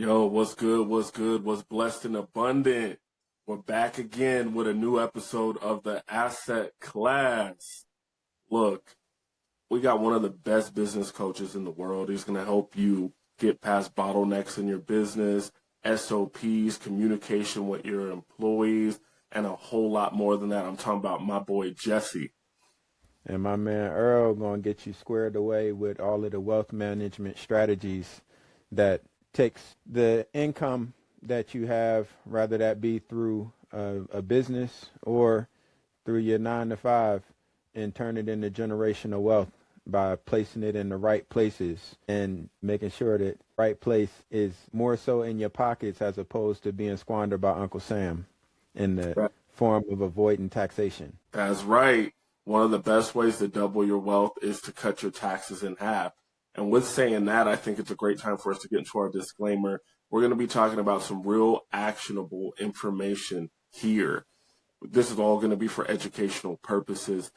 Yo, what's good? What's good? What's blessed and abundant? We're back again with a new episode of the Asset Class. Look, we got one of the best business coaches in the world. He's going to help you get past bottlenecks in your business, SOPs, communication with your employees, and a whole lot more than that. I'm talking about my boy, Jesse. And my man Earl going to get you squared away with all of the wealth management strategies that takes the income that you have, rather that be through a business or through your 9-to-5, and turn it into generational wealth by placing it in the right places and making sure that right place is more so in your pockets as opposed to being squandered by Uncle Sam in the form of avoiding taxation. That's right. One of the best ways to double your wealth is to cut your taxes in half. And with saying that, I think it's a great time for us to get into our disclaimer. We're going to be talking about some real actionable information here. This is all going to be for educational purposes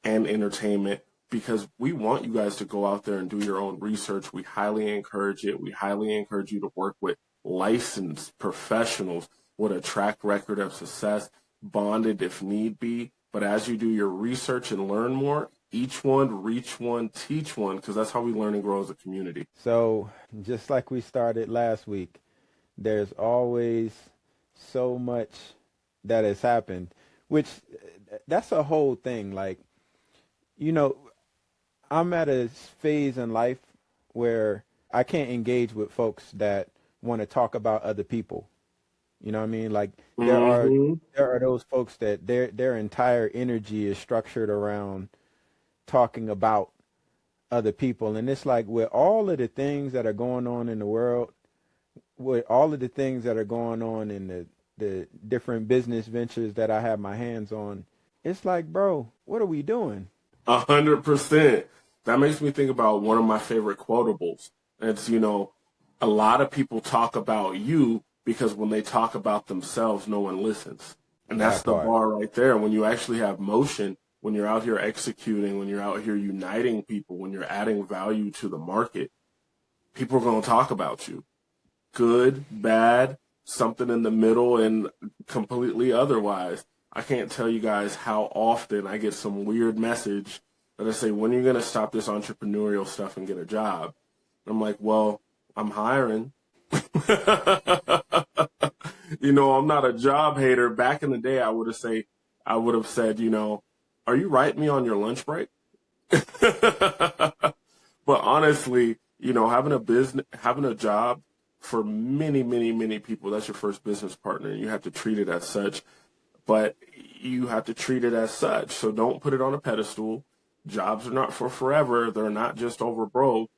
and entertainment because we want you guys to go out there and do your own research. We highly encourage it. We highly encourage you to work with licensed professionals with a track record of success, bonded if need be. But as you do your research and learn more, each one, reach one, teach one, because that's how we learn and grow as a community. So just like we started last week, there's always so much that has happened, which that's a whole thing. Like, you know, I'm at a phase in life where I can't engage with folks that want to talk about other people. You know what I mean? Like there are those folks that their entire energy is structured around talking about other people. And it's like with all of the things that are going on in the world, with all of the things that are going on in the different business ventures that I have my hands on, it's like, bro, what are we doing? 100%. That makes me think about one of my favorite quotables. It's, you know, a lot of people talk about you because when they talk about themselves, no one listens. And that's the bar right there. When you actually have motion, when you're out here executing, when you're out here uniting people, when you're adding value to the market, people are going to talk about you. Good, bad, something in the middle, and completely otherwise. I can't tell you guys how often I get some weird message that I say, when are you going to stop this entrepreneurial stuff and get a job? And I'm like, well, I'm hiring. You know, I'm not a job hater. Back in the day, I would have said, you know, are you writing me on your lunch break? But honestly, you know, having a job for many, many, many people, that's your first business partner. You have to treat it as such, but you have to treat it as such. So don't put it on a pedestal. Jobs are not for forever. They're not just over broke.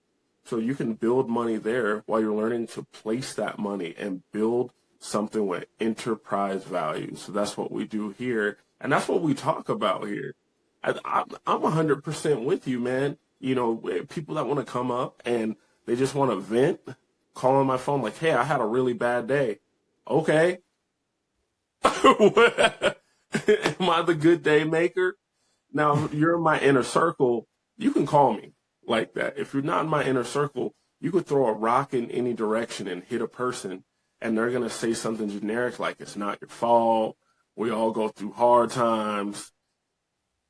So you can build money there while you're learning to place that money and build something with enterprise value. So that's what we do here. And that's what we talk about here. I'm 100% with you, man. You know, people that want to come up and they just want to vent, call on my phone like, hey, I had a really bad day. Okay. Am I the good day maker? Now, if you're in my inner circle, you can call me like that. If you're not in my inner circle, you could throw a rock in any direction and hit a person, and they're going to say something generic like, it's not your fault. We all go through hard times.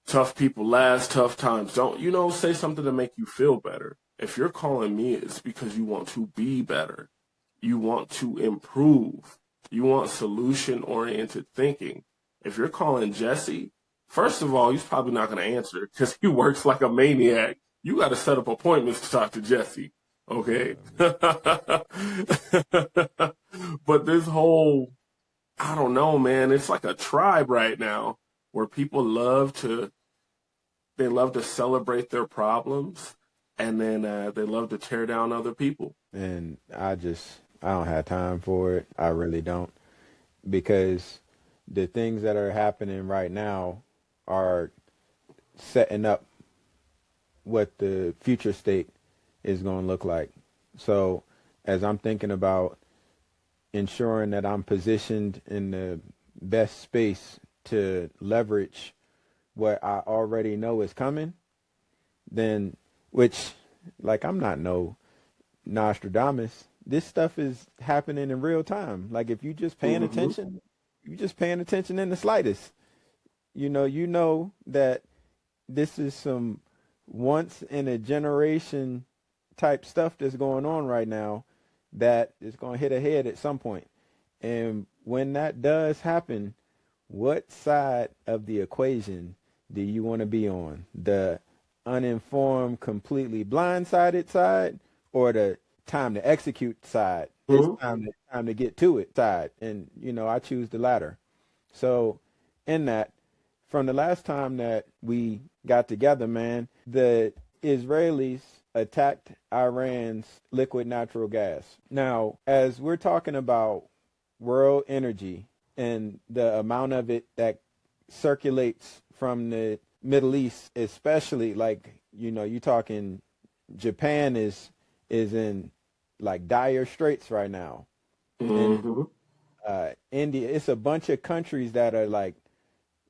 Tough people last, tough times don't. You know, say something to make you feel better. If you're calling me, it's because you want to be better. You want to improve. You want solution-oriented thinking. If you're calling Jesse, first of all, he's probably not going to answer because he works like a maniac. You got to set up appointments to talk to Jesse, okay? But this whole, I don't know, man, it's like a tribe right now where people love to celebrate their problems, and then they love to tear down other people. And I don't have time for it. I really don't, because the things that are happening right now are setting up what the future state is going to look like. So as I'm thinking about ensuring that I'm positioned in the best space to leverage what I already know is coming, then, which, like, I'm not no Nostradamus, this stuff is happening in real time. Like if you just paying Mm-hmm. attention, you just paying attention in the slightest. You know that this is some once in a generation type stuff that's going on right now that is going to hit a head at some point. And when that does happen, what side of the equation do you want to be on? The uninformed, completely blindsided side, or the time to execute side? It's time to get to it side. And I choose the latter. So in that, from the last time that we got together, man, the Israelis attacked Iran's liquid natural gas. Now, as we're talking about world energy and the amount of it that circulates from the Middle East, especially like, you talking Japan is in like dire straits right now. And Mm-hmm. India, it's a bunch of countries that are like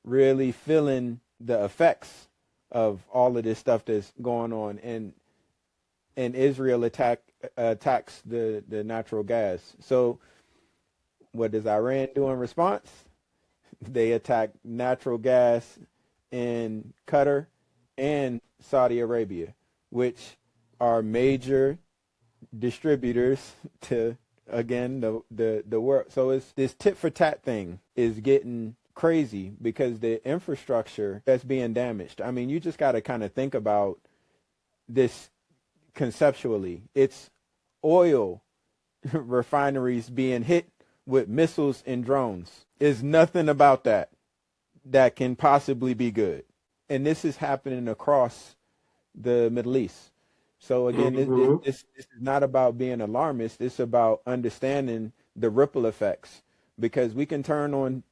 really feeling the effects of all of this stuff that's going on. And Israel attacks the natural gas. So what does Iran do in response? They attack natural gas in Qatar and Saudi Arabia, which are major distributors to, again, the world. So it's this tit for tat thing is getting crazy because the infrastructure that's being damaged. I mean, you just got to kind of think about this conceptually. It's oil refineries being hit with missiles and drones. There's nothing about that can possibly be good. And this is happening across the Middle East. So again, Mm-hmm. this is not about being alarmist. It's about understanding the ripple effects, because we can turn on,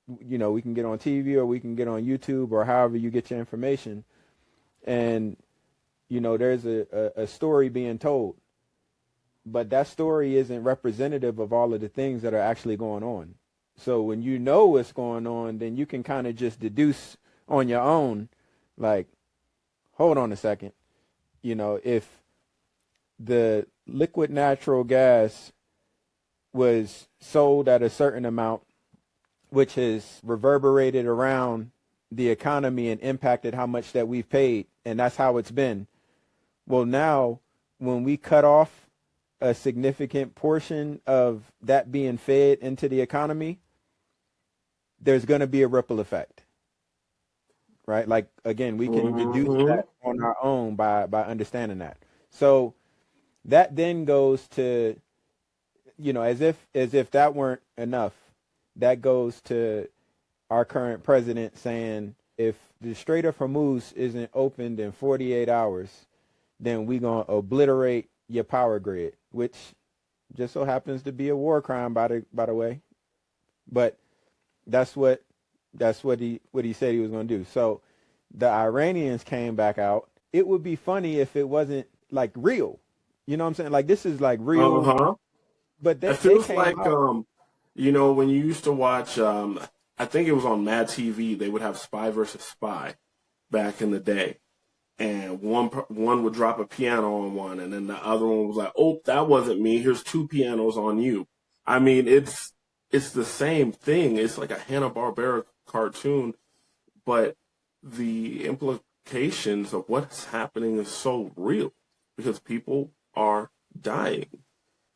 we can get on TV or we can get on YouTube or however you get your information. And, there's a story being told, but that story isn't representative of all of the things that are actually going on. So when you know what's going on, then you can kind of just deduce on your own, like, hold on a second. If the liquid natural gas was sold at a certain amount, which has reverberated around the economy and impacted how much that we've paid, and that's how it's been. Well, now when we cut off a significant portion of that being fed into the economy, there's going to be a ripple effect, right? Like, again, we can deduce Mm-hmm. that on our own by understanding that. So that then goes to, as if that weren't enough, that goes to our current president saying, if the Strait of Hormuz isn't opened in 48 hours, then we're going to obliterate your power grid, which just so happens to be a war crime, by the way. But that's what he said he was going to do. So the Iranians came back out. It would be funny if it wasn't like real. You know what I'm saying? Like, this is like real, Uh-huh. but It they feels came like out. when you used to watch I think it was on Mad TV, they would have Spy versus Spy back in the day. And one would drop a piano on one, and then the other one was like, "Oh, that wasn't me. Here's two pianos on you." I mean, it's the same thing. It's like a Hanna-Barbera cartoon, but the implications of what's happening is so real because people are dying.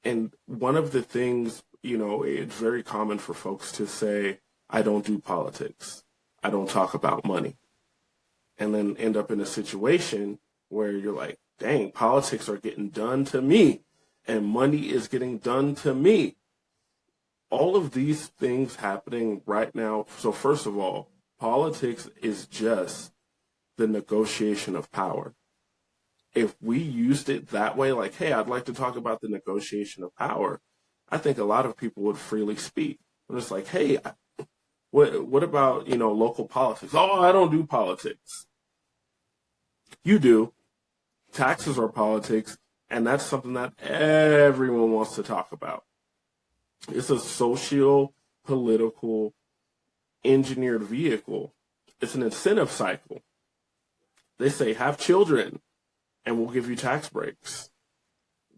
And one of the things, it's very common for folks to say, "I don't do politics. I don't talk about money." And then end up in a situation where you're like, dang, politics are getting done to me and money is getting done to me. All of these things happening right now. So first of all, politics is just the negotiation of power. If we used it that way, like, hey, I'd like to talk about the negotiation of power, I think a lot of people would freely speak. But it's like, hey, what about, local politics? Oh, I don't do politics. You do. Taxes are politics, and that's something that everyone wants to talk about. It's a social, political, engineered vehicle. It's an incentive cycle. They say, have children, and we'll give you tax breaks.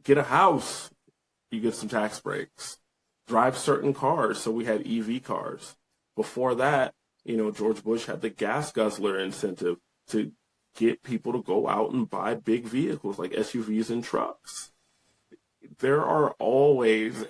Get a house, you get some tax breaks. Drive certain cars, so we had EV cars. Before that, George Bush had the gas guzzler incentive to get people to go out and buy big vehicles like SUVs and trucks. There are always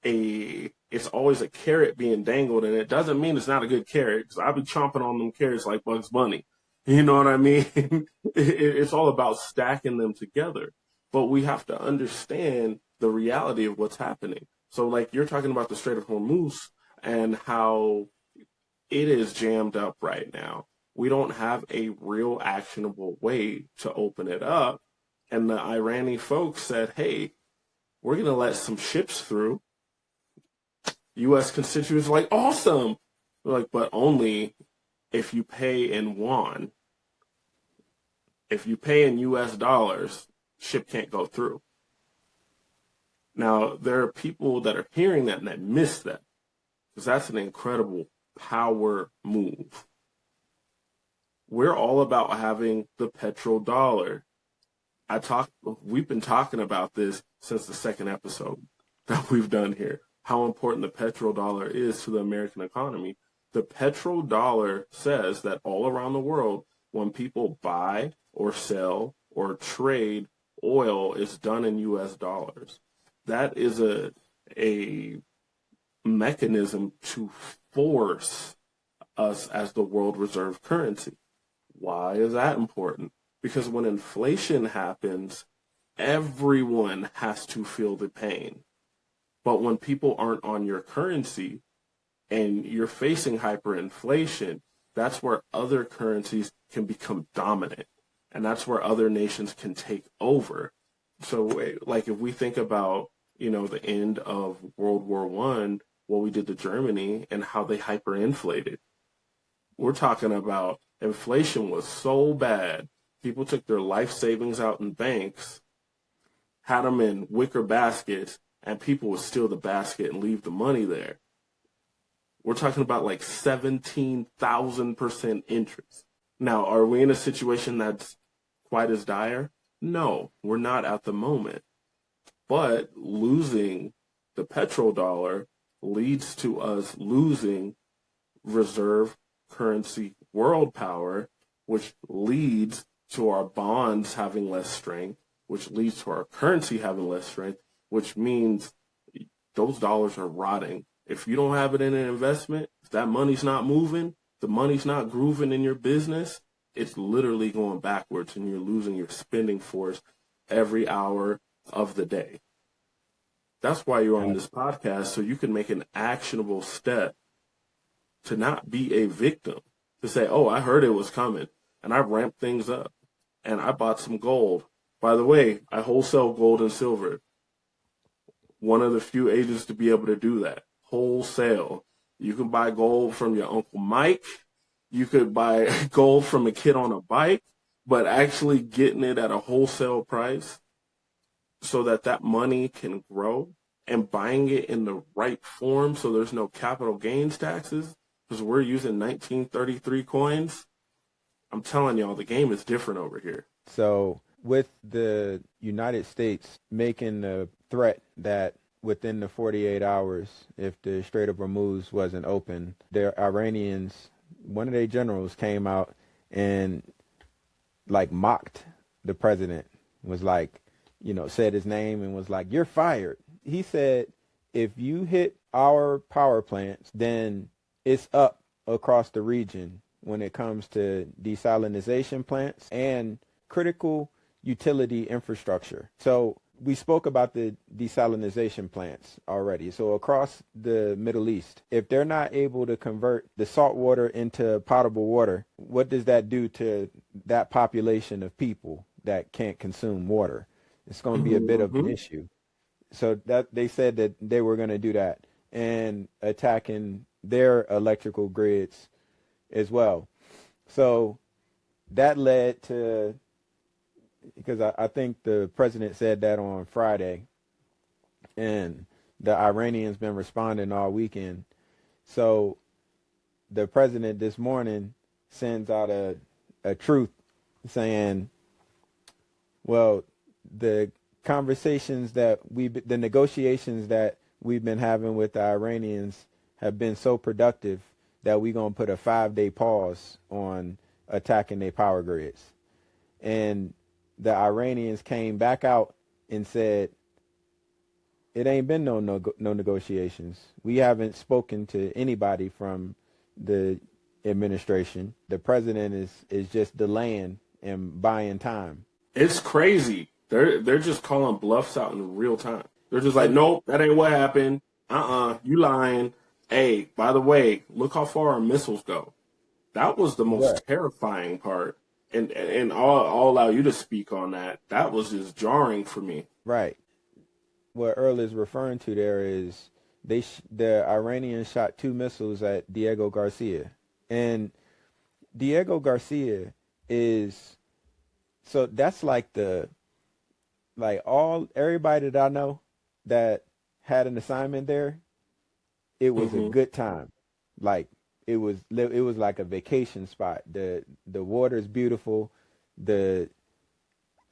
it's always a carrot being dangled, and it doesn't mean it's not a good carrot, because I've been chomping on them carrots like Bugs Bunny. You know what I mean? It's all about stacking them together. But we have to understand the reality of what's happening. So like you're talking about the Strait of Hormuz and how it is jammed up right now. We don't have a real actionable way to open it up. And the Iranian folks said, hey, we're going to let some ships through. U.S. constituents are like, awesome. They're like, but only if you pay in Yuan. If you pay in U.S. dollars, ship can't go through. Now, there are people that are hearing that and that miss that, because that's an incredible power move. We're all about having the petrodollar. We've been talking about this since the second episode that we've done here, how important the petrodollar is to the American economy. The petrodollar says that all around the world, when people buy or sell or trade oil, is done in U.S. dollars. That is a mechanism to force us as the world reserve currency. Why is that important? Because when inflation happens, everyone has to feel the pain. But when people aren't on your currency and you're facing hyperinflation, that's where other currencies can become dominant. And that's where other nations can take over. So like if we think about, the end of World War I, what we did to Germany and how they hyperinflated. We're talking about inflation was so bad. People took their life savings out in banks, had them in wicker baskets, and people would steal the basket and leave the money there. We're talking about like 17,000% interest. Now, are we in a situation that's quite as dire? No, we're not at the moment. But losing the petrodollar leads to us losing reserve currency world power, which leads to our bonds having less strength, which leads to our currency having less strength, which means those dollars are rotting. If you don't have it in an investment, if that money's not moving, the money's not grooving in your business, it's literally going backwards and you're losing your spending force every hour of the day. That's why you're on this podcast, so you can make an actionable step to not be a victim, to say, oh, I heard it was coming, and I ramped things up, and I bought some gold. By the way, I wholesale gold and silver. One of the few agents to be able to do that. Wholesale. You can buy gold from your Uncle Mike. You could buy gold from a kid on a bike, but actually getting it at a wholesale price so that money can grow, and buying it in the right form so there's no capital gains taxes, because we're using 1933 coins. I'm telling y'all, the game is different over here. So with the United States making the threat that within the 48 hours, if the Strait of Hormuz wasn't open, the Iranians, one of their generals came out and like mocked the president, was like, said his name and was like, you're fired. He said, if you hit our power plants, then it's up across the region when it comes to desalinization plants and critical utility infrastructure. So we spoke about the desalinization plants already. So across the Middle East, if they're not able to convert the salt water into potable water, what does that do to that population of people that can't consume water? It's going to be a bit of an issue. So that they said that they were going to do that and attacking their electrical grids as well. So that led to, because I think the president said that on Friday, and the Iranians been responding all weekend. So the president this morning sends out a truth saying, well, the conversations that the negotiations that we've been having with the Iranians have been so productive that we're going to put a 5-day pause on attacking their power grids. And the Iranians came back out and said, it ain't been no negotiations. We haven't spoken to anybody from the administration. The president is just delaying and buying time. It's crazy. They're just calling bluffs out in real time. They're just like, nope, that ain't what happened. You lying. Hey, by the way, look how far our missiles go. That was the most terrifying part. And I'll allow you to speak on that. That was just jarring for me. Right. What Earl is referring to there is the Iranians shot 2 missiles at Diego Garcia. And Diego Garcia is, so that's like everybody that I know that had an assignment there, it was a good time. Like it was like a vacation spot. The water's beautiful. It's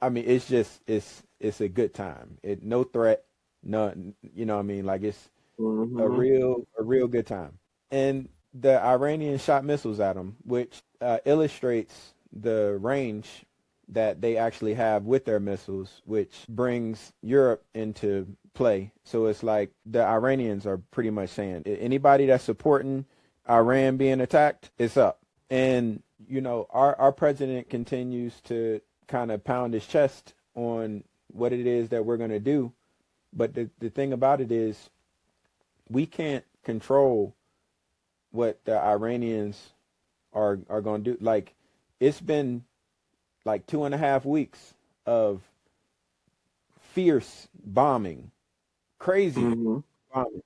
a good time. No threat. No, you know what I mean? Like it's a real good time. And the Iranians shot missiles at them, which illustrates the range that they actually have with their missiles, which brings Europe into play. So it's like the Iranians are pretty much saying, anybody that's supporting Iran being attacked, it's up. And, you know, our president continues to kind of pound his chest on what it is that we're going to do. But the thing about it is we can't control what the Iranians are going to do. Like, it's been like 2.5 weeks of fierce bombing, crazy bombing.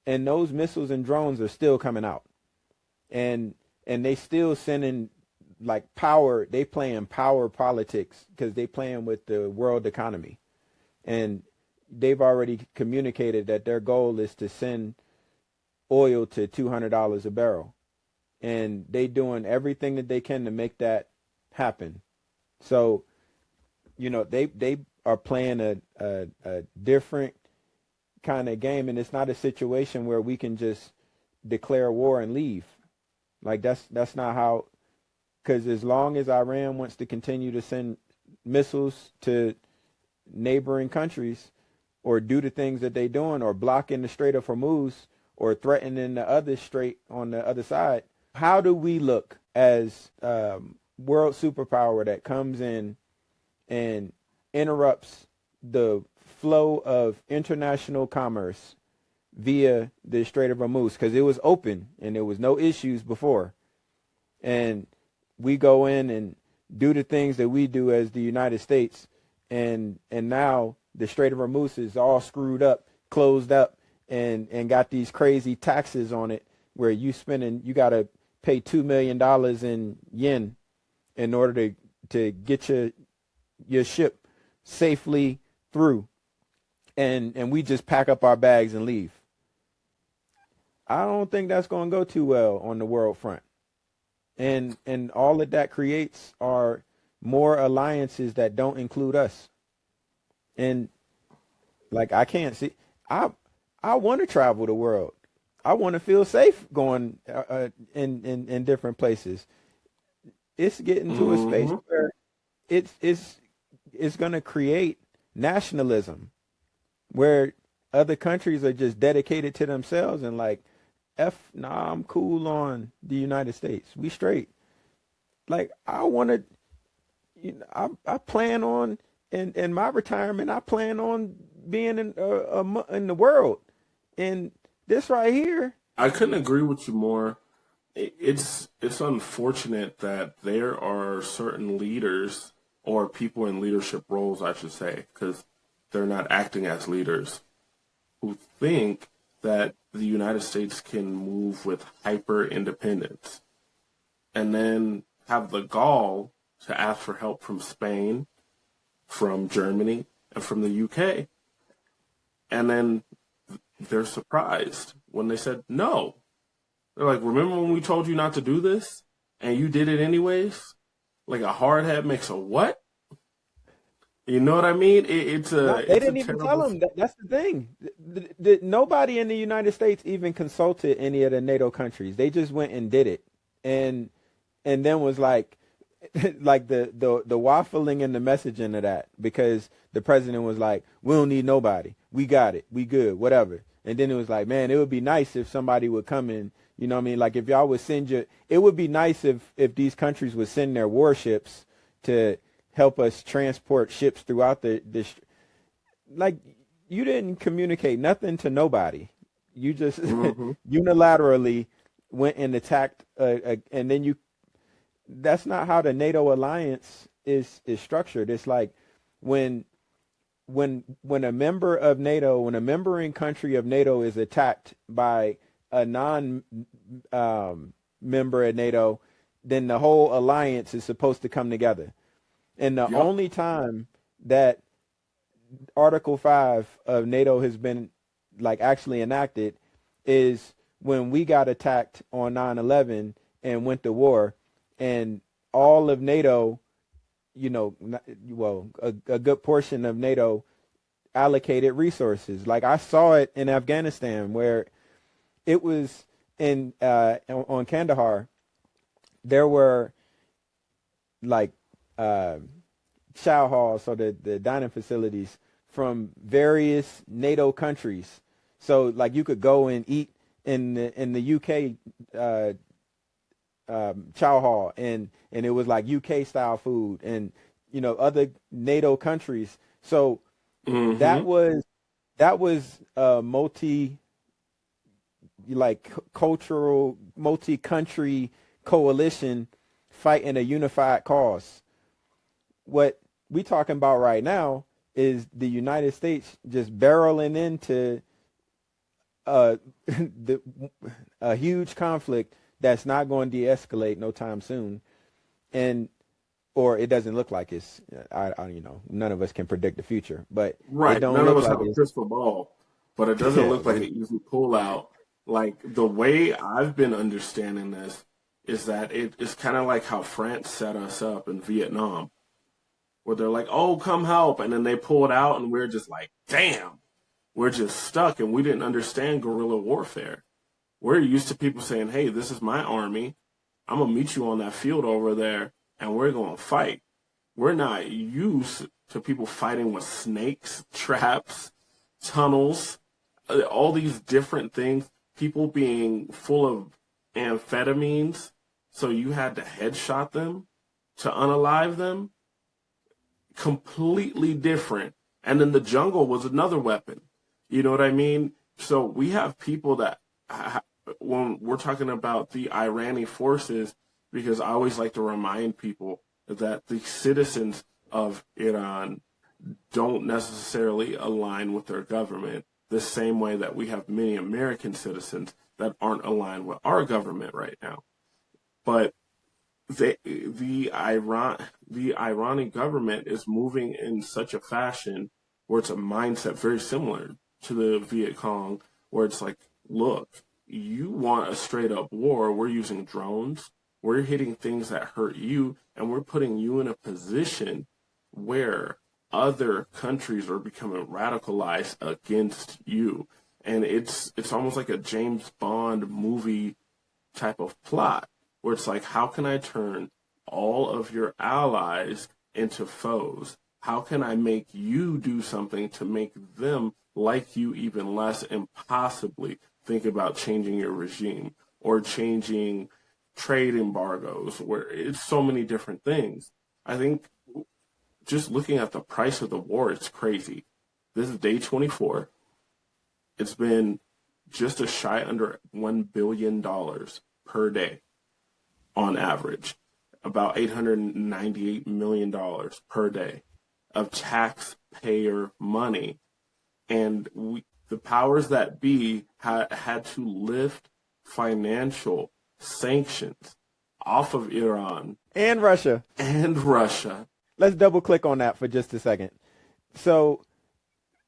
And those missiles and drones are still coming out. And they still sending like power. They playing power politics because they playing with the world economy. And they've already communicated that their goal is to send oil to $200 a barrel. And they doing everything that they can to make that happen. So, you know, they are playing a different kind of game, and it's not a situation where we can just declare war and leave. Like that's not how, because as long as Iran wants to continue to send missiles to neighboring countries or do the things that they're doing or blocking the Strait of Hormuz or threatening the other strait on the other side, how do we look as world superpower that comes in and interrupts the flow of international commerce via the Strait of Hormuz? Because it was open and there was no issues before. And we go in and do the things that we do as the United States, and now the Strait of Hormuz is all screwed up, closed up, and got these crazy taxes on it where you got to pay $2 million in yen in order to get your ship safely through. And we just pack up our bags and leave. I don't think that's going to go too well on the world front. And all that creates are more alliances that don't include us. And like, I can't see, I want to travel the world. I want to feel safe going in different places. It's getting to a space where it's going to create nationalism, where other countries are just dedicated to themselves and like, I'm cool on the United States. We straight. Like, I want to, I plan on in my retirement, I plan on being in the world. And this right here, I couldn't agree with you more. It's unfortunate that there are certain leaders or people in leadership roles, I should say, because they're not acting as leaders, who think that the United States can move with hyper independence and then have the gall to ask for help from Spain, from Germany, and from the UK. And then they're surprised when they said no. They're like, remember when we told you not to do this and you did it anyways? Like, a hard hat makes a what? You know what I mean? No, they It's a didn't even tell terrible. them. That's the thing. Nobody in the United States even consulted any of the NATO countries. They just went and did it, and then was like, like the waffling and the messaging of that, because the president was like, "We don't need nobody. We got it. We good. Whatever." And then it was like, man, it would be nice if somebody would come in. You know what I mean? Like if y'all would send your, it would be nice if these countries would send their warships to help us transport ships throughout like you didn't communicate nothing to nobody. You just Hmm. unilaterally went and attacked, and then that's not how the NATO alliance is structured. It's like when when a member of NATO, when a membering country of NATO is attacked by a non member of NATO, then the whole alliance is supposed to come together. And the Yep. only time that Article 5 of NATO has been like actually enacted is when we got attacked on 9/11 and went to war, and all of NATO, well, a good portion of NATO allocated resources. Like I saw it in Afghanistan where it was in on Kandahar, there were like chow halls, so the dining facilities from various NATO countries. So like you could go and eat in the UK chow hall, and it was like UK style food, and other NATO countries. So that Hmm. was a multi like cultural multi-country coalition fighting a unified cause. What we talking about right now is the United States just barreling into uh, a huge conflict that's not going to de-escalate no time soon, and or it doesn't look like it's. None of us can predict the future, but it Right. don't None of look us like have a it's. crystal ball, but it doesn't Yeah, look like an easy pullout. Like the way I've been understanding this is that it's kind of like how France set us up in Vietnam, where they're like, "Oh, come help," and then they pull it out, and we're just like, "Damn, we're just stuck," and we didn't understand guerrilla warfare. We're used to people saying, "Hey, this is my army. I'm gonna meet you on that field over there, and we're gonna fight." We're not used to people fighting with snakes, traps, tunnels, all these different things. People being full of amphetamines, so you had to headshot them to unalive them. Completely different. And then the jungle was another weapon. You know what I mean? So we have people that, when we're talking about the Iranian forces, because I always like to remind people that the citizens of Iran don't necessarily align with their government the same way that we have many American citizens that aren't aligned with our government right now. But the Iranian government is moving in such a fashion where it's a mindset very similar to the Viet Cong, where it's like, look, you want a straight up war, we're using drones, we're hitting things that hurt you, and we're putting you in a position where other countries are becoming radicalized against you. And it's almost like a James Bond movie type of plot where it's like, how can I turn all of your allies into foes? How can I make you do something to make them like you even less and possibly think about changing your regime or changing trade embargoes, where it's so many different things. I think just looking at the price of the war, it's crazy. This is day 24. It's been just a shy under $1 billion per day on average, about $898 million per day of taxpayer money. And the powers that be had to lift financial sanctions off of Iran and Russia. and Russia. Let's double click on that for just a second. So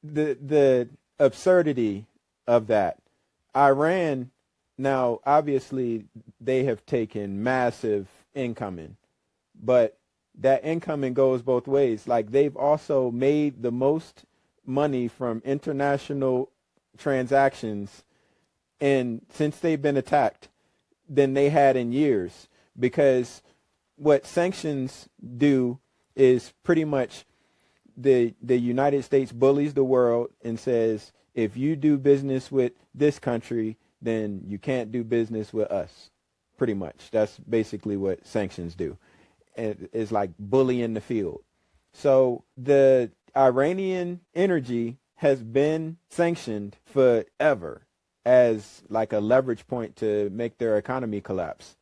the absurdity of that. Iran, now obviously they have taken massive incoming, but that incoming goes both ways. Like they've also made the most money from international transactions and since they've been attacked than they had in years, because what sanctions do is pretty much the United States bullies the world and says, if you do business with this country, then you can't do business with us. Pretty much. That's basically what sanctions do. And it's like bullying the field. So the Iranian energy has been sanctioned forever as like a leverage point to make their economy collapse.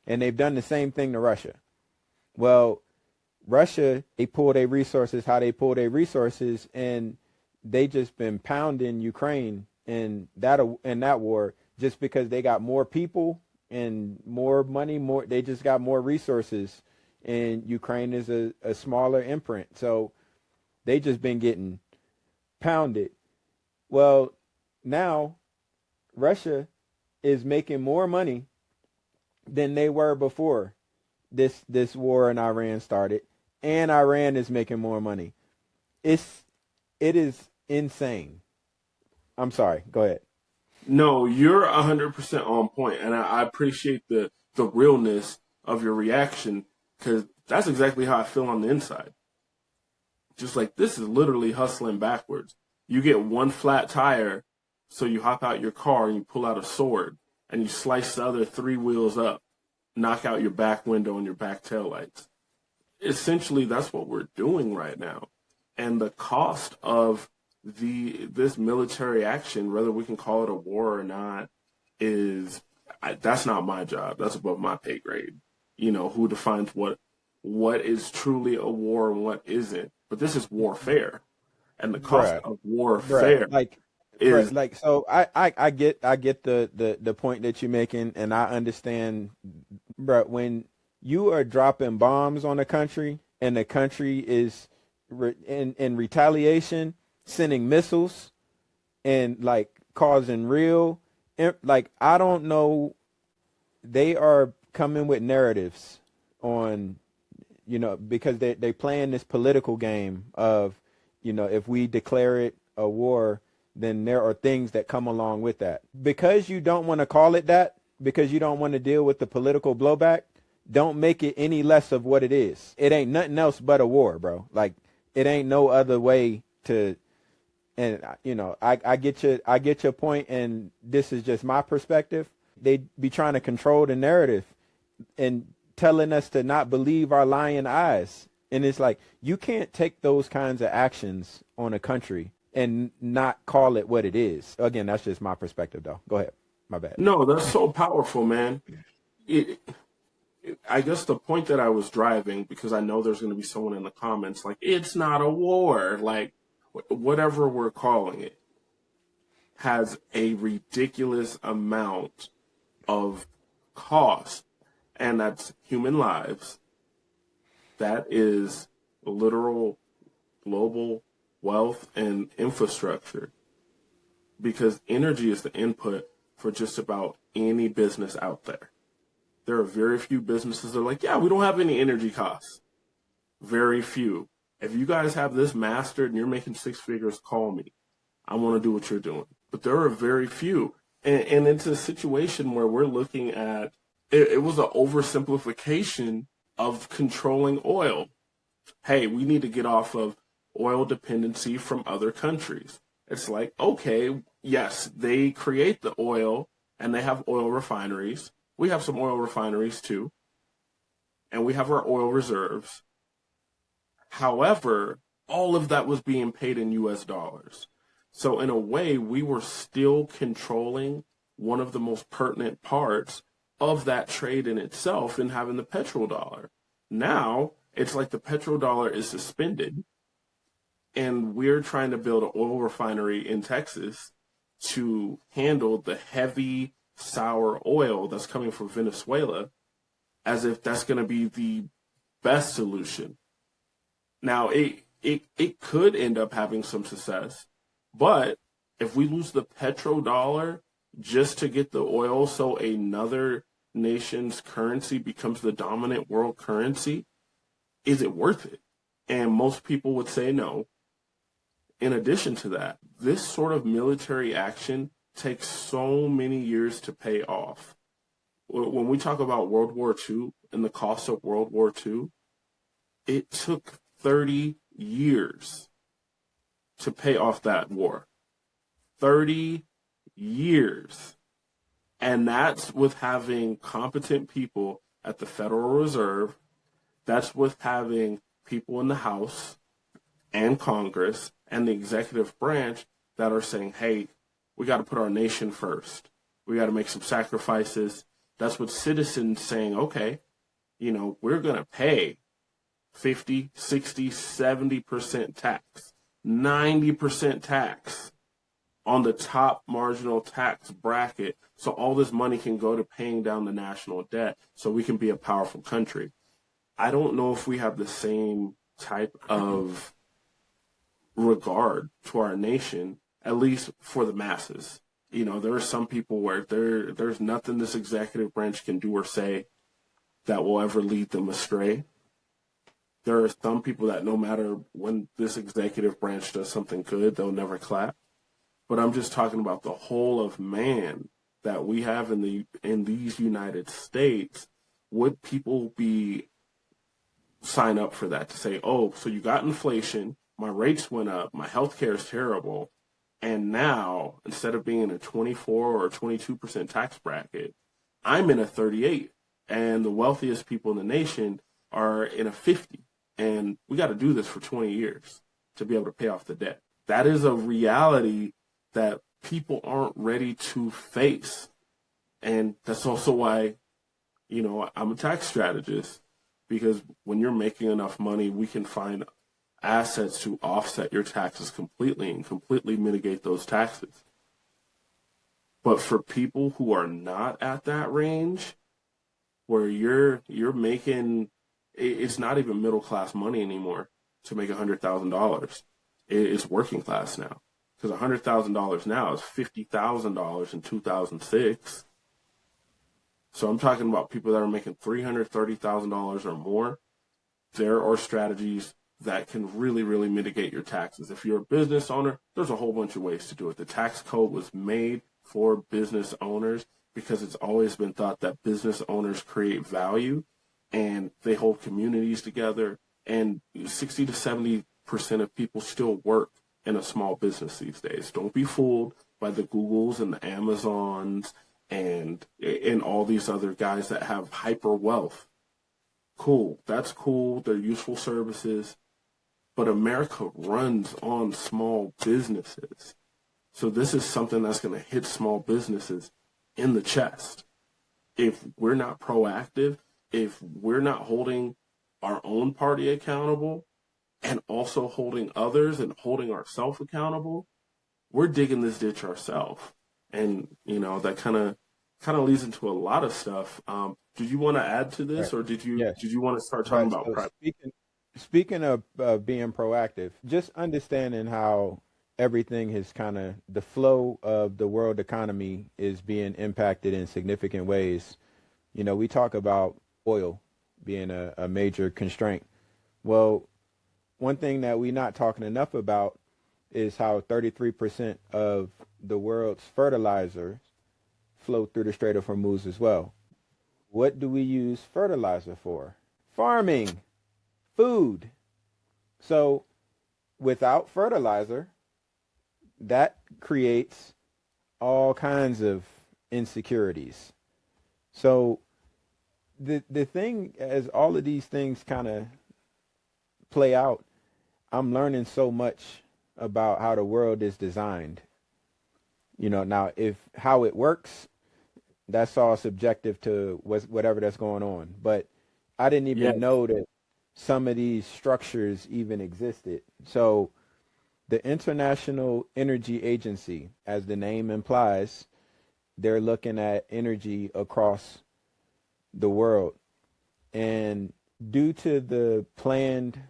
And they've done the same thing to Russia. Well, Russia, they pull their resources how they pull their resources, and they just been pounding Ukraine in that war just because they got more people and more money, they just got more resources, and Ukraine is a smaller imprint. So they just been getting pounded. Well, now Russia is making more money than they were before this war in Iran started, and Iran is making more money. It is insane. I'm sorry. Go ahead. No, you're 100% on point, and I appreciate the realness of your reaction, because that's exactly how I feel on the inside. Just like, this is literally hustling backwards. You get one flat tire, so you hop out your car and you pull out a sword and you slice the other 3 wheels up, knock out your back window and your back taillights. Essentially, that's what we're doing right now. And the cost of this military action, whether we can call it a war or not, that's not my job. That's above my pay grade. You know, who defines what is truly a war and what isn't. But this is warfare. And the cost of warfare is like, so I get the point that you're making, and I understand, bro. When you are dropping bombs on a country and the country is in retaliation sending missiles and like causing real, like, I don't know, they are coming with narratives on, you know, because they playing this political game of, you know, if we declare it a war, then there are things that come along with that. Because you don't want to call it that, because you don't want to deal with the political blowback, don't make it any less of what it is. It ain't nothing else but a war, bro. Like, it ain't no other way to, and, you know, I get your point, and this is just my perspective. They be trying to control the narrative and telling us to not believe our lying eyes. And it's like, you can't take those kinds of actions on a country and not call it what it is. Again, that's just my perspective, though. Go ahead. My bad. No, that's so powerful, man. I guess the point that I was driving, because I know there's going to be someone in the comments like, it's not a war, like, whatever we're calling it, has a ridiculous amount of cost, and that's human lives. That is literal global wealth and infrastructure, because energy is the input for just about any business out there. There are very few businesses that are like, yeah, we don't have any energy costs. Very few. If you guys have this mastered and you're making 6 figures, call me. I want to do what you're doing. But there are very few. And it's a situation where we're looking at, it was an oversimplification of controlling oil. Hey, we need to get off of oil dependency from other countries. It's like, okay, yes, they create the oil and they have oil refineries. We have some oil refineries too. And we have our oil reserves. However, all of that was being paid in US dollars. So in a way, we were still controlling one of the most pertinent parts of that trade in itself in having the petrodollar. Now, it's like the petrodollar is suspended, and we're trying to build an oil refinery in Texas to handle the heavy, sour oil that's coming from Venezuela, as if that's going to be the best solution. Now, it could end up having some success, but if we lose the petrodollar just to get the oil so another nation's currency becomes the dominant world currency, is it worth it? And most people would say no. In addition to that, this sort of military action takes so many years to pay off. When we talk about World War II and the cost of World War II, it took 30 years to pay off that war. 30 years. And that's with having competent people at the Federal Reserve. That's with having people in the House and Congress and the executive branch that are saying, hey, we got to put our nation first. We got to make some sacrifices. That's with citizens saying, okay, we're going to pay 50, 60, 70% tax, 90% tax on the top marginal tax bracket, so all this money can go to paying down the national debt so we can be a powerful country. I don't know if we have the same type of regard to our nation, at least for the masses. There are some people where there's nothing this executive branch can do or say that will ever lead them astray. There are some people that no matter when this executive branch does something good, they'll never clap. But I'm just talking about the whole of man that we have in these United States. Would people sign up for that to say, oh, so you got inflation, my rates went up, my health care is terrible, and now instead of being in a 24 or 22% tax bracket, I'm in a 38, and the wealthiest people in the nation are in a 50, and we got to do this for 20 years to be able to pay off the debt. That is a reality that people aren't ready to face. And that's also why, I'm a tax strategist, because when you're making enough money, we can find assets to offset your taxes completely and completely mitigate those taxes. But for people who are not at that range, where you're making, it's not even middle class money anymore to make $100,000. It's working class now. Because $100,000 now is $50,000 in 2006. So I'm talking about people that are making $330,000 or more. There are strategies that can really, really mitigate your taxes. If you're a business owner, there's a whole bunch of ways to do it. The tax code was made for business owners because it's always been thought that business owners create value and they hold communities together. And 60 to 70% of people still work in a small business these days. Don't be fooled by the Googles and the Amazons and all these other guys that have hyper wealth. Cool. That's cool. They're useful services. But America runs on small businesses. So this is something that's going to hit small businesses in the chest. If we're not proactive, if we're not holding our own party accountable, and also holding others and holding ourselves accountable, we're digging this ditch ourselves. And, that kind of leads into a lot of stuff. Did you want to add to this, or did you want to start talking about so speaking of being proactive, just understanding how everything is the flow of the world economy is being impacted in significant ways. We talk about oil being a major constraint. Well, one thing that we're not talking enough about is how 33% of the world's fertilizer flow through the Strait of Hormuz as well. What do we use fertilizer for? Farming, food. So without fertilizer, that creates all kinds of insecurities. So the thing, as all of these things kind of play out, I'm learning so much about how the world is designed. Now if how it works, that's all subjective to whatever that's going on. But I didn't even know that some of these structures even existed. So the International Energy Agency, as the name implies, they're looking at energy across the world. And due to the planned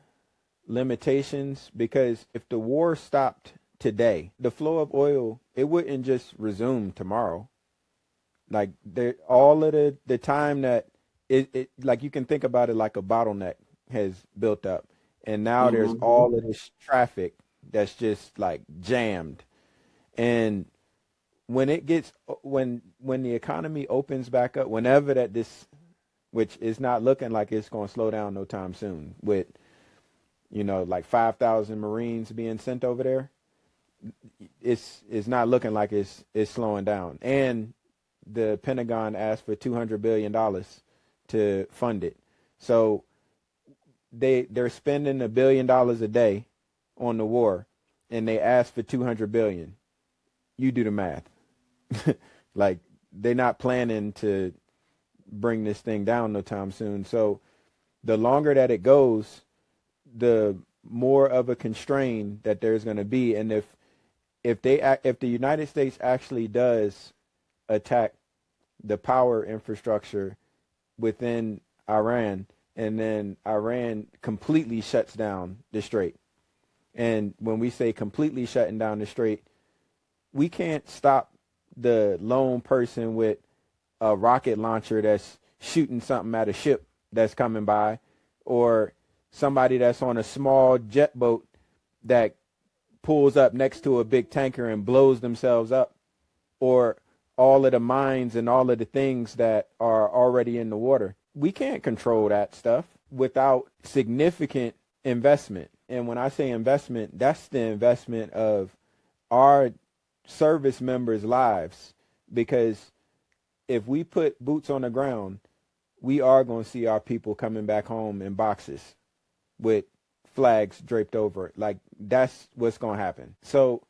limitations, because if the war stopped today, the flow of oil, it wouldn't just resume tomorrow. All of the time that it like, you can think about it like a bottleneck has built up. And now there's all of this traffic that's just like jammed. And when it gets, when the economy opens back up, whenever that this, which is not looking like it's going to slow down no time soon, with, you know, like 5,000 Marines being sent over there, it's not looking like it's slowing down. And the Pentagon asked for $200 billion to fund it. So they're spending $1 billion a day on the war, and they asked for $200 billion. You do the math. Like, they're not planning to bring this thing down no time soon. So the longer that it goes, the more of a constraint that there's going to be. And if the United States actually does attack the power infrastructure within Iran, and then Iran completely shuts down the strait. And when we say completely shutting down the strait, we can't stop the lone person with a rocket launcher that's shooting something at a ship that's coming by, or somebody that's on a small jet boat that pulls up next to a big tanker and blows themselves up, or all of the mines and all of the things that are already in the water. We can't control that stuff without significant investment. And when I say investment, that's the investment of our service members' lives, because if we put boots on the ground, we are going to see our people coming back home in boxes with flags draped over it. Like, that's what's going to happen. So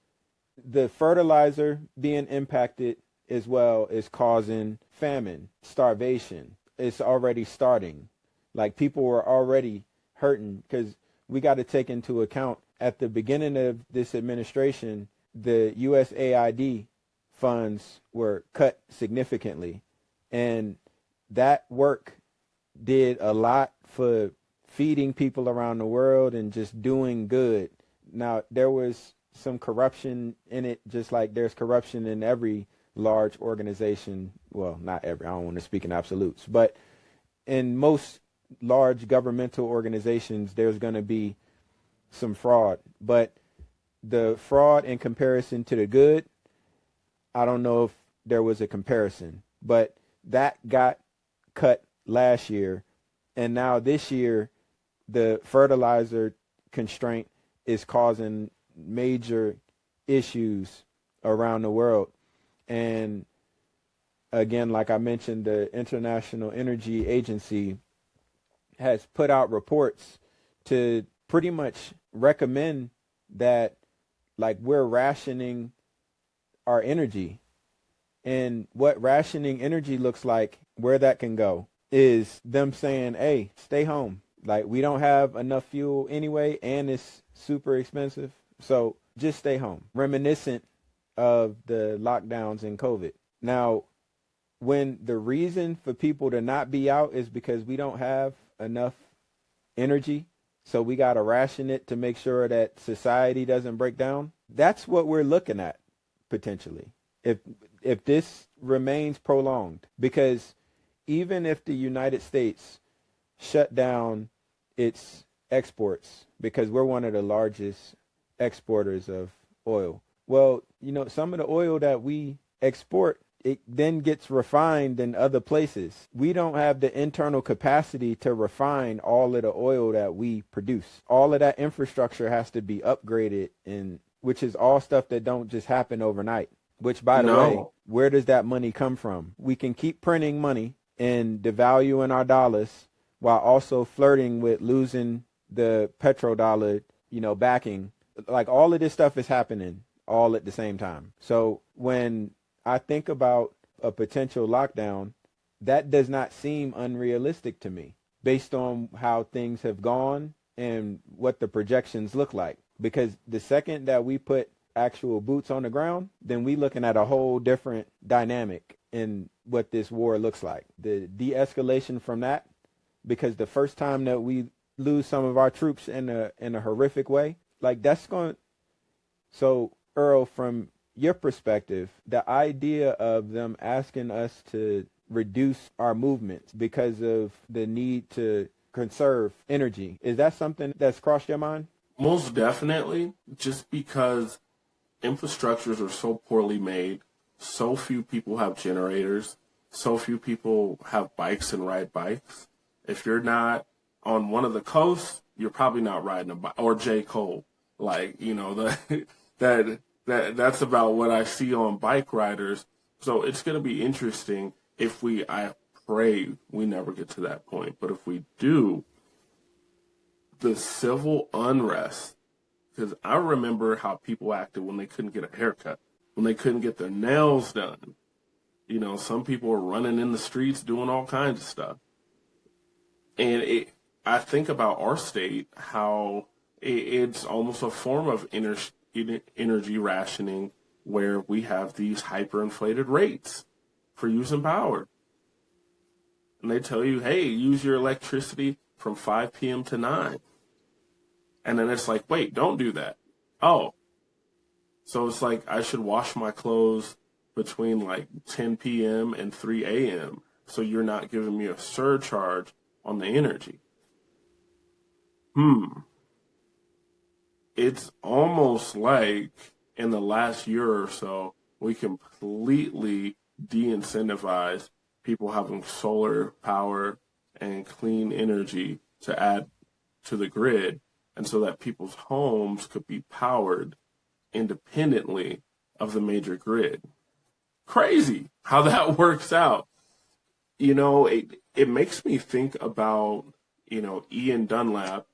the fertilizer being impacted as well is causing famine, starvation. It's already starting. Like, people were already hurting, because we got to take into account at the beginning of this administration, the USAID funds were cut significantly. And that work did a lot for feeding people around the world and just doing good. Now, there was some corruption in it, just like there's corruption in every large organization. Well, not every, I don't want to speak in absolutes, but in most large governmental organizations, there's going to be some fraud. But the fraud in comparison to the good, I don't know if there was a comparison, but that got cut last year. And now this year, the fertilizer constraint is causing major issues around the world. And again, like I mentioned, the International Energy Agency has put out reports to pretty much recommend that, like, we're rationing our energy. And what rationing energy looks like, where that can go, is them saying, hey, stay home. Like, we don't have enough fuel anyway, and it's super expensive, so just stay home. Reminiscent of the lockdowns in COVID. Now, when the reason for people to not be out is because we don't have enough energy, so we got to ration it to make sure that society doesn't break down, that's what we're looking at potentially if this remains prolonged. Because even if the United States shut down its exports, because we're one of the largest exporters of oil, well, you know, some of the oil that we export, it then gets refined in other places. We don't have the internal capacity to refine all of the oil that we produce. All of that infrastructure has to be upgraded, and which is all stuff that don't just happen overnight. Which, by the way, where does that money come from? We can keep printing money and devaluing our dollars while also flirting with losing the petrodollar, you know, backing. Like, all of this stuff is happening all at the same time. So when I think about a potential lockdown, that does not seem unrealistic to me based on how things have gone and what the projections look like. Because the second that we put actual boots on the ground, then we looking at a whole different dynamic in what this war looks like. The de-escalation from that, because the first time that we lose some of our troops in a horrific way, like, that's going. So, Earl, from your perspective, the idea of them asking us to reduce our movements because of the need to conserve energy. Is that something that's crossed your mind? Most definitely, just because infrastructures are so poorly made, so few people have generators, so few people have bikes and ride bikes. If you're not on one of the coasts, you're probably not riding a bike. Or J. Cole, like, you know, that's about what I see on bike riders. So it's going to be interesting if I pray we never get to that point. But if we do, the civil unrest, because I remember how people acted when they couldn't get a haircut, when they couldn't get their nails done. You know, some people were running in the streets doing all kinds of stuff. And I think about our state, how it's almost a form of energy rationing, where we have these hyperinflated rates for using power. And they tell you, hey, use your electricity from 5 p.m. to 9. And then it's like, wait, don't do that. Oh. So it's like I should wash my clothes between like 10 p.m. and 3 a.m. so you're not giving me a surcharge on the energy. It's almost like in the last year or so, we completely de-incentivize people having solar power and clean energy to add to the grid, and so that people's homes could be powered independently of the major grid. Crazy how that works out. You know, it makes me think about, you know, Ian Dunlap,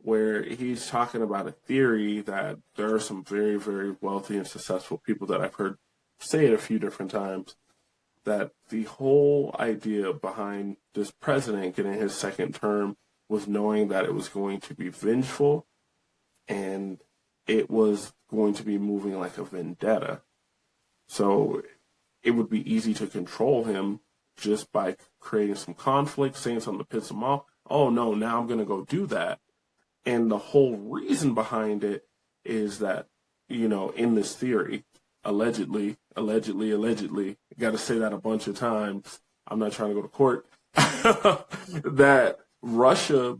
where he's talking about a theory that there are some very, very wealthy and successful people that I've heard say it a few different times, that the whole idea behind this president getting his second term was knowing that it was going to be vengeful and it was going to be moving like a vendetta. So it would be easy to control him just by creating some conflict, saying something to piss him off. Oh no, now I'm going to go do that. And the whole reason behind it is that, you know, in this theory, allegedly, got to say that a bunch of times. I'm not trying to go to court. That Russia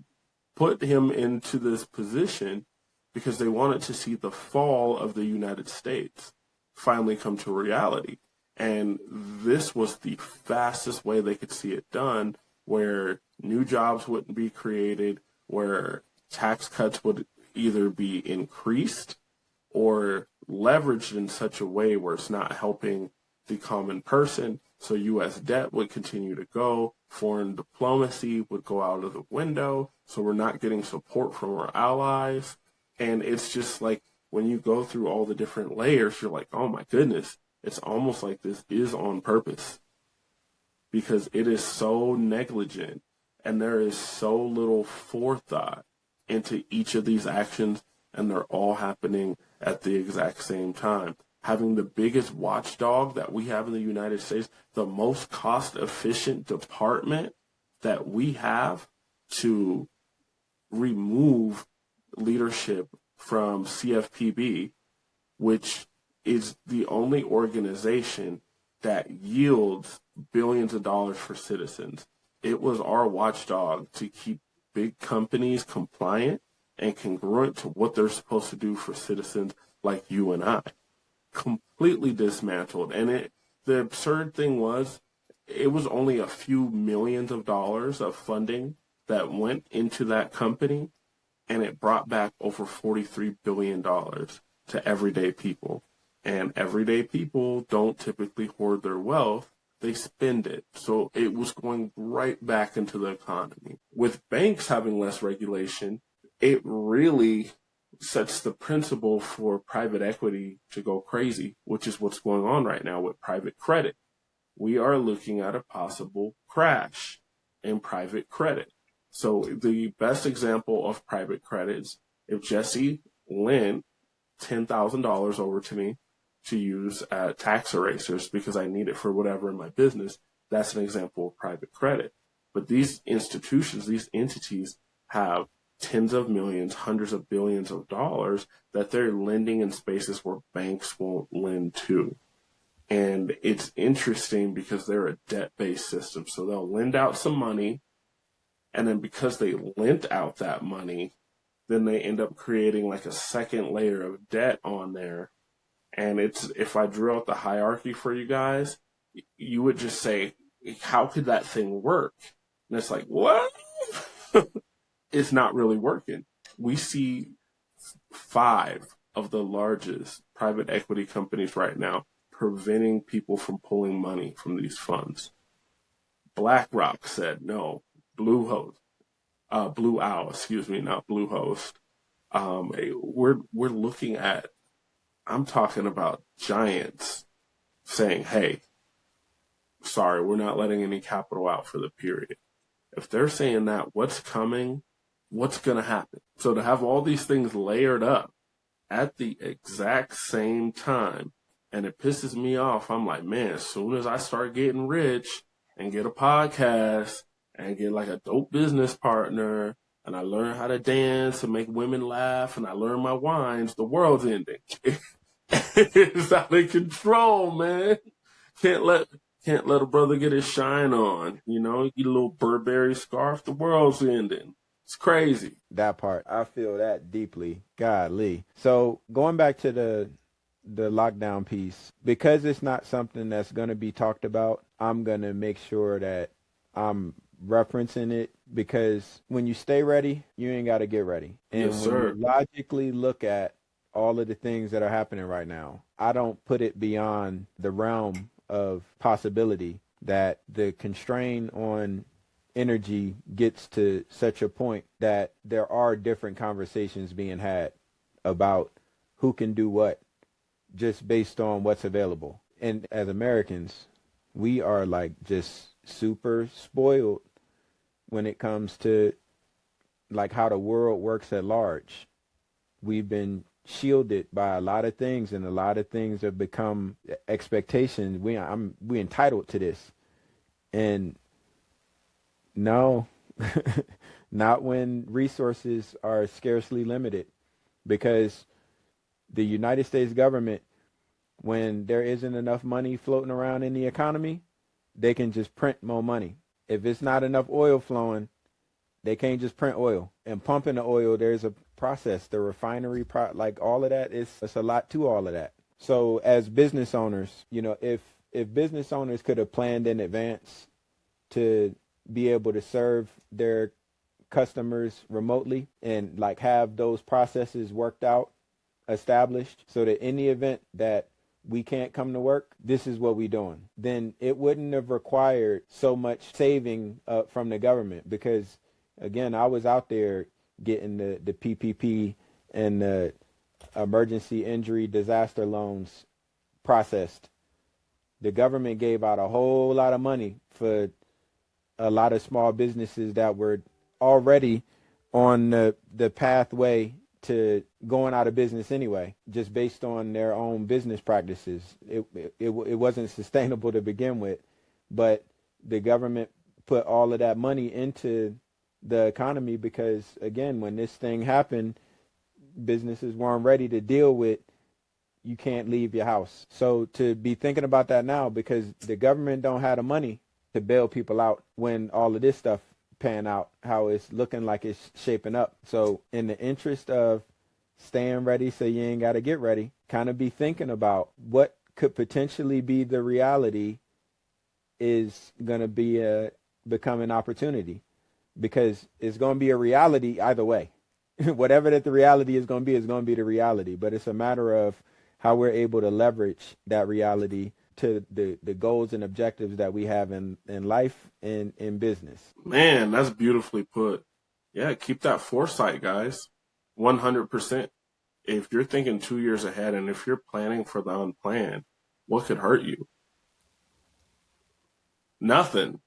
put him into this position because they wanted to see the fall of the United States finally come to reality. And this was the fastest way they could see it done, where new jobs wouldn't be created, where tax cuts would either be increased or leveraged in such a way where it's not helping the common person. So U.S. debt would continue to go, foreign diplomacy would go out of the window, so we're not getting support from our allies. And it's just like, when you go through all the different layers, you're like, oh my goodness, it's almost like this is on purpose, because it is so negligent and there is so little forethought into each of these actions, and they're all happening at the exact same time. Having the biggest watchdog that we have in the United States, the most cost-efficient department that we have to remove leadership from CFPB, which is the only organization that yields billions of dollars for citizens. It was our watchdog to keep big companies compliant and congruent to what they're supposed to do for citizens like you and I. Completely dismantled. And the absurd thing was, it was only a few millions of dollars of funding that went into that company, and it brought back over $43 billion to everyday people. And everyday people don't typically hoard their wealth, they spend it. So it was going right back into the economy. With banks having less regulation, it really sets the principle for private equity to go crazy, which is what's going on right now with private credit. We are looking at a possible crash in private credit. So the best example of private credit is if Jesse lent $10,000 over to me to use at tax erasers because I need it for whatever in my business, that's an example of private credit. But these institutions, these entities have tens of millions, hundreds of billions of dollars that they're lending in spaces where banks won't lend to. And it's interesting because they're a debt-based system. So they'll lend out some money, And then because they lent out that money, then they end up creating like a second layer of debt on there. And it's, if I drew out the hierarchy for you guys, you would just say, how could that thing work? And it's like, what? It's not really working. We see 5 of the largest private equity companies right now preventing people from pulling money from these funds. BlackRock said no. Blue Owl, excuse me, not Bluehost. We're looking at, I'm talking about giants saying, hey, sorry, we're not letting any capital out for the period. If they're saying that, what's coming? What's going to happen? So to have all these things layered up at the exact same time, and it pisses me off. I'm like, man, as soon as I start getting rich and get a podcast and get like a dope business partner, and I learn how to dance and make women laugh, and I learn my wines, the world's ending. It's out of control, man. Can't let a brother get his shine on. You know, get a little Burberry scarf, the world's ending. It's crazy. That part, I feel that deeply. Golly. So going back to the lockdown piece, because it's not something that's going to be talked about, I'm going to make sure that I'm referencing it, because when you stay ready, you ain't got to get ready. And Yes, when sir. you logically look at all of the things that are happening right now, I don't put it beyond the realm of possibility that the constraint on energy gets to such a point that there are different conversations being had about who can do what just based on what's available. And as Americans, we are like just super spoiled when it comes to like how the world works at large. We've been shielded by a lot of things, and a lot of things have become expectations. We entitled to this. And no, not when resources are scarcely limited, because the United States government, when there isn't enough money floating around in the economy, they can just print more money. If it's not enough oil flowing, they can't just print oil. And pumping the oil, there's a process, the refinery, like all of that, it's a lot to all of that. So as business owners, you know, if business owners could have planned in advance to be able to serve their customers remotely and like have those processes worked out, established, so that in the event that we can't come to work, this is what we're doing, then it wouldn't have required so much saving from the government. Because again, I was out there getting the PPP and the emergency injury disaster loans processed. The government gave out a whole lot of money for a lot of small businesses that were already on the pathway to going out of business anyway, just based on their own business practices. It wasn't sustainable to begin with, but the government put all of that money into the economy because, again, when this thing happened, businesses weren't ready to deal with, you can't leave your house. So to be thinking about that now, because the government don't have the money to bail people out when all of this stuff pan out, how it's looking like it's shaping up. So in the interest of staying ready so you ain't got to get ready, kind of be thinking about what could potentially be the reality is going to be become an opportunity, because it's going to be a reality either way. Whatever that the reality is going to be the reality. But it's a matter of how we're able to leverage that reality to the goals and objectives that we have in life and in business. Man, that's beautifully put. Yeah, keep that foresight, guys. 100%. If you're thinking 2 years ahead and if you're planning for the unplanned, what could hurt you? Nothing.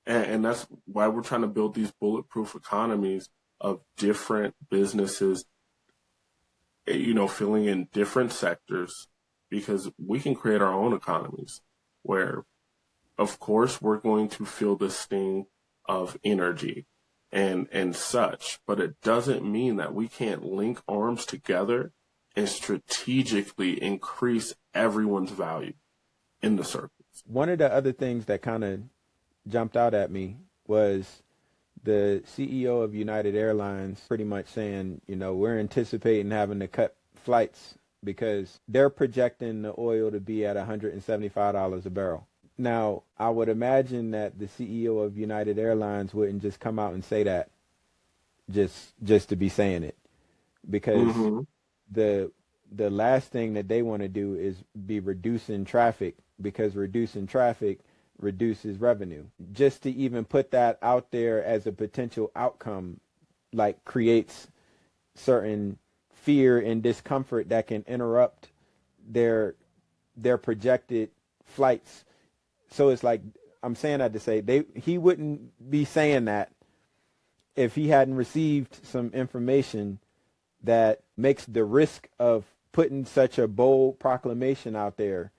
And that's why we're trying to build these bulletproof economies of different businesses, you know, filling in different sectors, because we can create our own economies where, of course, we're going to feel the sting of energy and such, but it doesn't mean that we can't link arms together and strategically increase everyone's value in the circles. One of the other things that kind of jumped out at me was the CEO of United Airlines pretty much saying, we're anticipating having to cut flights because they're projecting the oil to be at $175 a barrel. Now, I would imagine that the CEO of United Airlines wouldn't just come out and say that just to be saying it, because the last thing that they want to do is be reducing traffic, because reducing traffic reduces revenue. Just to even put that out there as a potential outcome, like, creates certain fear and discomfort that can interrupt their projected flights. So it's like, I'm saying that to say he wouldn't be saying that if he hadn't received some information that makes the risk of putting such a bold proclamation out there.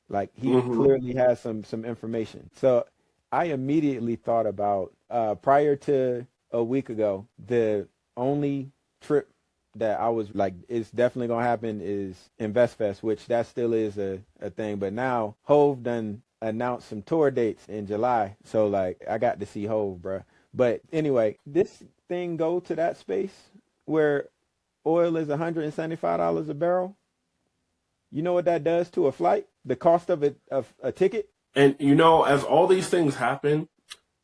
Like, he clearly has some information. So I immediately thought about, prior to a week ago, the only trip that I was like, it's definitely going to happen is InvestFest, which that still is a thing. But now Hove done announced some tour dates in July. So, like, I got to see Hove, bruh. But anyway, this thing go to that space where oil is $175 a barrel. You know what that does to a flight? The cost of a ticket? And, as all these things happen,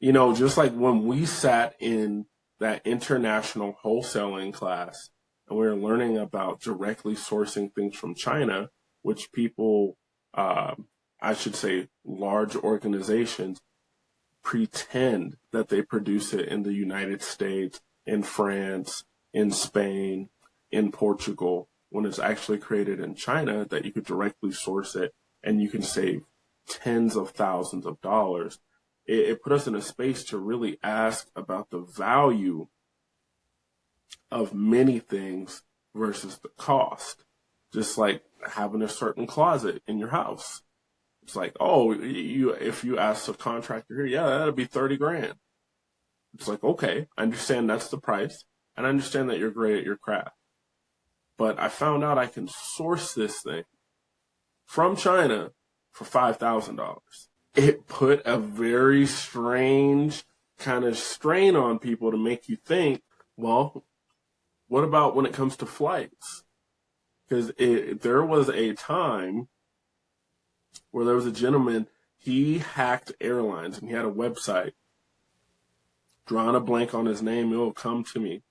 just like when we sat in that international wholesaling class and we were learning about directly sourcing things from China, which people, I should say, large organizations pretend that they produce it in the United States, in France, in Spain, in Portugal, when it's actually created in China, that you could directly source it and you can save tens of thousands of dollars. It put us in a space to really ask about the value of many things versus the cost. Just like having a certain closet in your house. It's like, oh, if you ask a contractor here, yeah, that'll be 30 grand. It's like, okay, I understand that's the price, and I understand that you're great at your craft. But I found out I can source this thing from China for $5,000. It put a very strange kind of strain on people to make you think, well, what about when it comes to flights? Because there was a time where there was a gentleman, he hacked airlines, and he had a website. Drawing a blank on his name, it will come to me.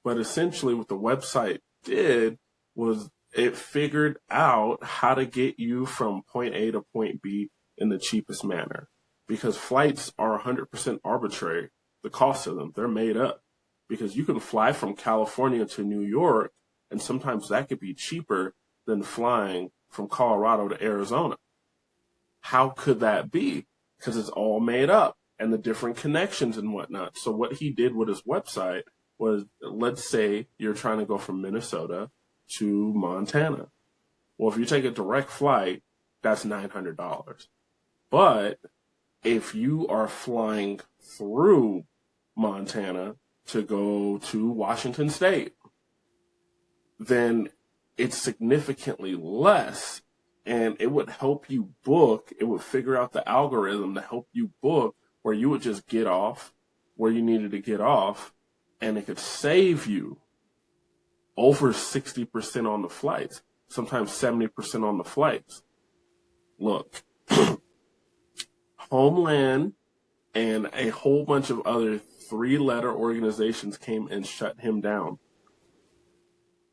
But essentially what the website did was it figured out how to get you from point A to point B in the cheapest manner. Because flights are 100% arbitrary. The cost of them, they're made up. Because you can fly from California to New York, and sometimes that could be cheaper than flying from Colorado to Arizona. How could that be? Because it's all made up, and the different connections and whatnot. So what he did with his website was, let's say you're trying to go from Minnesota to Montana. Well, if you take a direct flight, that's $900. But if you are flying through Montana to go to Washington State, then it's significantly less, and it would help you book. It would figure out the algorithm to help you book where you would just get off where you needed to get off, and it could save you over 60% on the flights, sometimes 70% on the flights. Look, Homeland and a whole bunch of other 3-letter organizations came and shut him down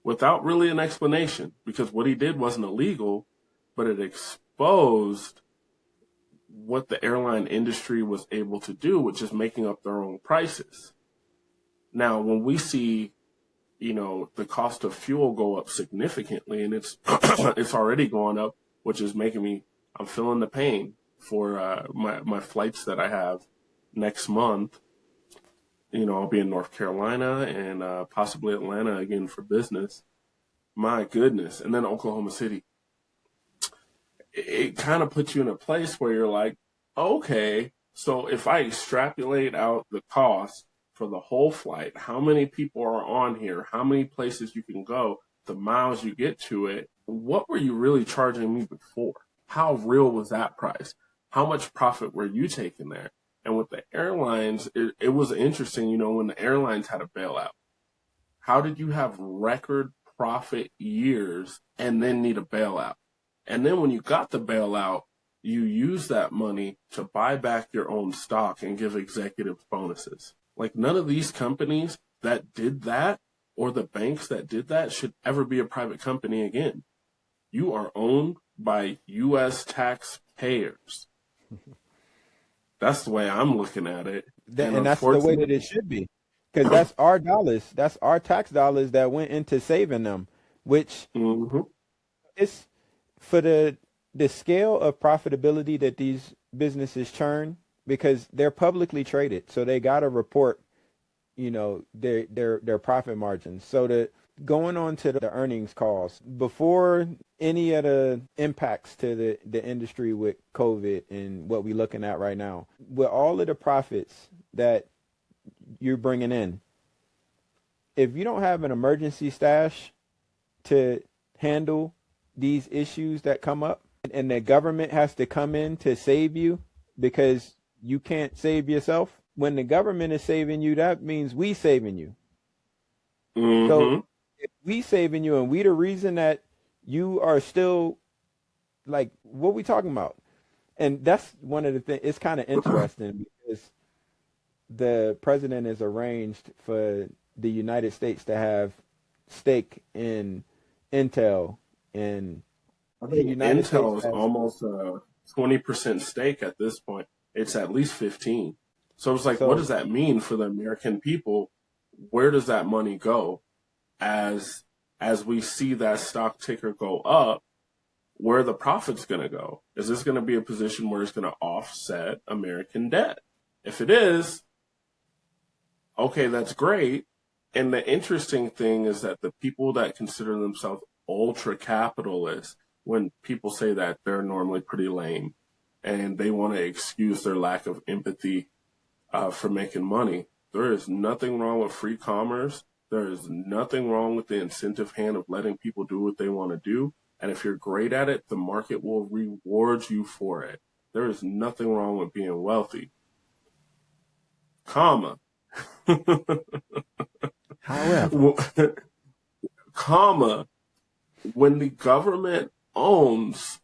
without really an explanation, because what he did wasn't illegal, but it exposed what the airline industry was able to do, which is making up their own prices. Now, when we see, the cost of fuel go up significantly, and it's it's already going up, which is making I'm feeling the pain for my flights that I have next month. I'll be in North Carolina and possibly Atlanta again for business. My goodness. And then Oklahoma City. It kind of puts you in a place where you're like, okay, so if I extrapolate out the cost for the whole flight, how many people are on here, how many places you can go, the miles you get to it, what were you really charging me before? How real was that price? How much profit were you taking there? And with the airlines, it was interesting, you know, when the airlines had a bailout. How did you have record profit years and then need a bailout? And then when you got the bailout, you use that money to buy back your own stock and give executives bonuses. Like, none of these companies that did that, or the banks that did that, should ever be a private company again. You are owned by U.S. taxpayers. That's the way I'm looking at it. And that's the way that it should be. Because that's our dollars. That's our tax dollars that went into saving them, which is for the scale of profitability that these businesses churn, because they're publicly traded. So they got to report, you know, their profit margins. So that going on to the earnings calls, before any of the impacts to the industry with COVID and what we're looking at right now, with all of the profits that you're bringing in, if you don't have an emergency stash to handle these issues that come up, and the government has to come in to save you because you can't save yourself, when the government is saving you, that means we saving you. So if we saving you and we the reason that you are still, like, what we talking about? And that's one of the things. It's kind of interesting because the president has arranged for the United States to have stake in Intel, and I think Intel is almost a 20% stake at this point. It's at least 15. So it's like, what does that mean for the American people? Where does that money go? As we see that stock ticker go up, where are the profits going to go? Is this going to be a position where it's going to offset American debt? If it is, okay, that's great. And the interesting thing is that the people that consider themselves ultra capitalists, when people say that, they're normally pretty lame, and they want to excuse their lack of empathy for making money. There is nothing wrong with free commerce. There is nothing wrong with the incentive hand of letting people do what they want to do. And if you're great at it, the market will reward you for it. There is nothing wrong with being wealthy. Comma. However, comma, when the government owns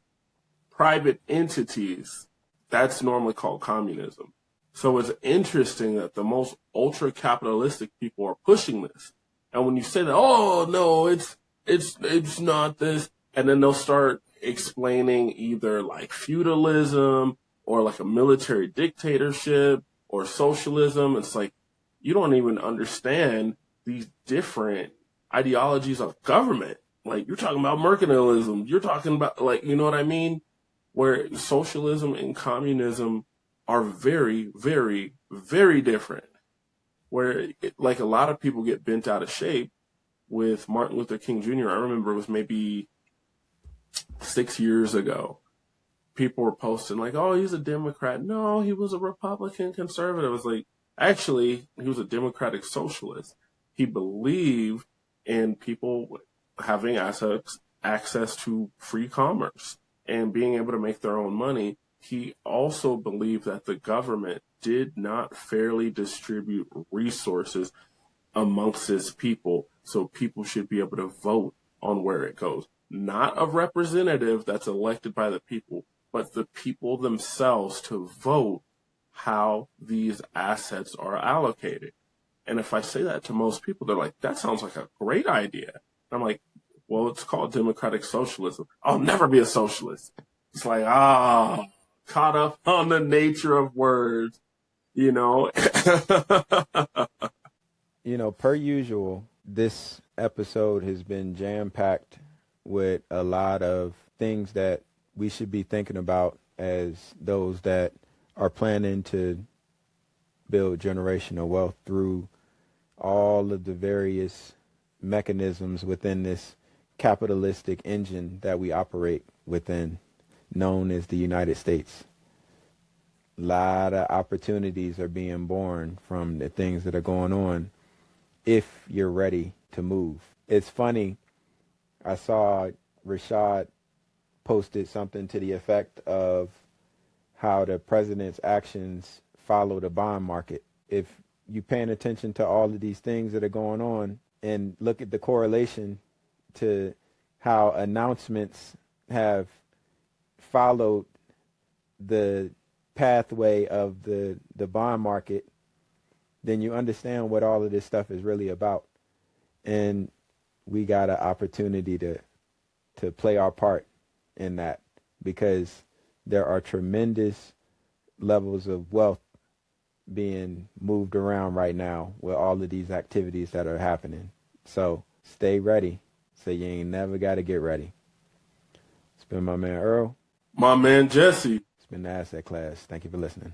private entities, that's normally called communism. So it's interesting that the most ultra-capitalistic people are pushing this. And when you say that, oh, no, it's not this, and then they'll start explaining either like feudalism or like a military dictatorship or socialism. It's like, you don't even understand these different ideologies of government. Like, you're talking about mercantilism. You're talking about, like, you know what I mean? Where socialism and communism are very, very, very different. Where, like, a lot of people get bent out of shape with Martin Luther King Jr. I remember it was maybe 6 years ago. People were posting like, oh, he's a Democrat. No, he was a Republican conservative. I was like, actually, he was a democratic socialist. He believed in people having access to free commerce and being able to make their own money. He also believed that the government did not fairly distribute resources amongst its people, so people should be able to vote on where it goes. Not a representative that's elected by the people, but the people themselves to vote how these assets are allocated. And if I say that to most people, they're like, that sounds like a great idea. And I'm like, well, it's called democratic socialism. I'll never be a socialist. It's like, caught up on the nature of words, you know. You know, per usual, this episode has been jam-packed with a lot of things that we should be thinking about as those that are planning to build generational wealth through all of the various mechanisms within this capitalistic engine that we operate within, known as the United States. A lot of opportunities are being born from the things that are going on if you're ready to move. It's funny, I saw Rashad posted something to the effect of how the president's actions follow the bond market. If you're paying attention to all of these things that are going on and look at the correlation to how announcements have followed the pathway of the bond market, then you understand what all of this stuff is really about. And we got an opportunity to play our part in that, because there are tremendous levels of wealth being moved around right now with all of these activities that are happening. So stay ready, so you ain't never got to get ready. It's been my man Earl. My man Jesse. It's been the Asset Class. Thank you for listening.